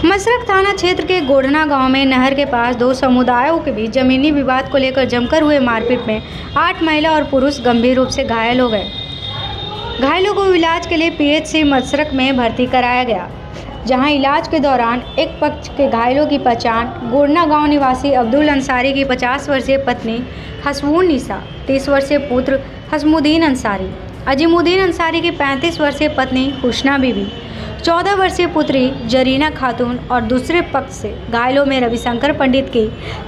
मसरख थाना क्षेत्र के गोढ़ना गांव में नहर के पास दो समुदायों के बीच जमीनी विवाद को लेकर जमकर हुए मारपीट में 8 महिला और पुरुष गंभीर रूप से घायल हो गए। घायलों को इलाज के लिए पीएचसी मसरख में भर्ती कराया गया, जहां इलाज के दौरान एक पक्ष के घायलों की पहचान गोढ़ना गांव निवासी अब्दुल अंसारी की 50 वर्षीय पत्नी हसवून निसा, 30 वर्षीय पुत्र हसमुद्दीन अंसारी, अजीमुद्दीन अंसारी की 35 वर्षीय पत्नी हुस्ना बीबी, 14 वर्षीय पुत्री जरीना खातून और दूसरे पक्ष से घायलों में रविशंकर पंडित की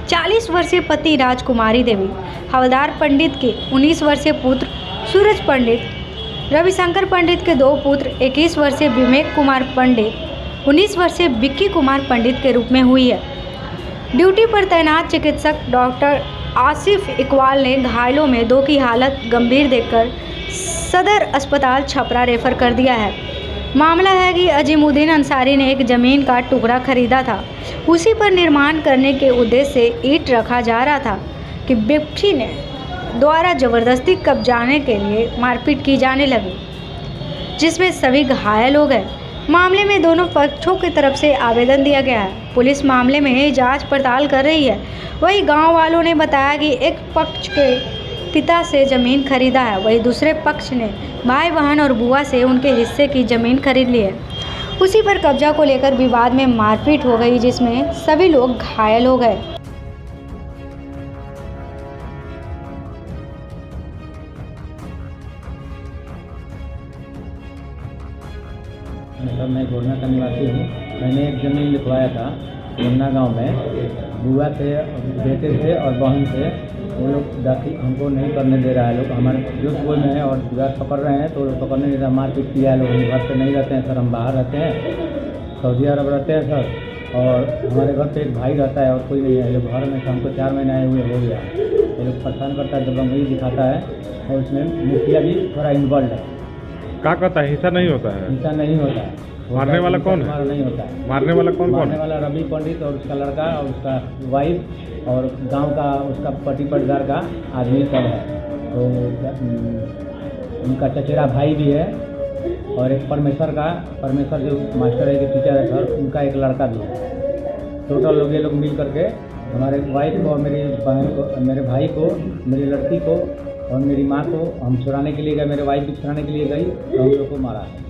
40 वर्षीय पत्नी राजकुमारी देवी, हवलदार पंडित के 19 वर्षीय पुत्र सूरज पंडित, रविशंकर पंडित के 2 पुत्र 21 वर्षीय विवेक कुमार पंडित, 19 वर्षीय विक्की कुमार पंडित के रूप में हुई है। ड्यूटी पर तैनात चिकित्सक डॉक्टर आसिफ इकबाल ने घायलों में 2 की हालत गंभीर देखकर सदर अस्पताल छपरा रेफर कर दिया है। मामला है कि अजीमुद्दीन अंसारी ने एक ज़मीन का टुकड़ा खरीदा था। उसी पर निर्माण करने के उद्देश्य से ईंट रखा जा रहा था कि व्यक्ति ने द्वारा ज़बरदस्ती कब्जाने के लिए मारपीट की जाने लगी, जिसमें सभी घायल हो गए। मामले में दोनों पक्षों की तरफ से आवेदन दिया गया है। पुलिस मामले में जांच पड़ताल कर रही है। वहीं गांव वालों ने बताया कि एक पक्ष के पिता से ज़मीन खरीदा है, वहीं दूसरे पक्ष ने भाई बहन और बुआ से उनके हिस्से की ज़मीन खरीद ली है। उसी पर कब्जा को लेकर विवाद में मारपीट हो गई, जिसमें सभी लोग घायल हो गए। मैं गोढ़ना का निवासी हूँ। मैंने एक ज़मीन लिखवाया था गोढ़ना गांव में, बुआ से, बेटे से और बहन से। वो लोग दाखिल हमको नहीं करने दे रहा है। लोग हमारे जो कोई में है और विवाद पकड़ रहे हैं, तो पकड़ने नहीं रहा, मारपीट किया है। लोग हम घर पे नहीं रहते हैं सर, हम बाहर रहते हैं, सऊदी अरब रहते हैं सर। और हमारे घर पे एक भाई रहता है और कोई नहीं है। ये घर में हमको 4 महीने आए हुए हो गया। ये लोग परेशान करता है, दबंगई दिखाता है और उसमें मुखिया भी थोड़ा इन्वॉल्व है। क्या कहता है? हिस्सा नहीं होता है? हिस्सा नहीं होता है। मारने वाला कौन है? नहीं होता है। मारने वाला कौन? मारने वाला रवि पंडित और उसका लड़का और उसका वाइफ और गांव का उसका पट्टी पटदार का आदमी सब है। तो उनका चचेरा भाई भी है और एक परमेश्वर जो मास्टर है, कि टीचर है सर, उनका एक लड़का भी है। टोटल लोग ये लोग मिल करके हमारे वाइफ को और मेरी बहन को, मेरे भाई को, मेरी लड़की को और मेरी माँ को हम छुड़ाने के लिए गए। मेरे वाइफ भी छुड़ाने के लिए गई और हम लोग को मारा है।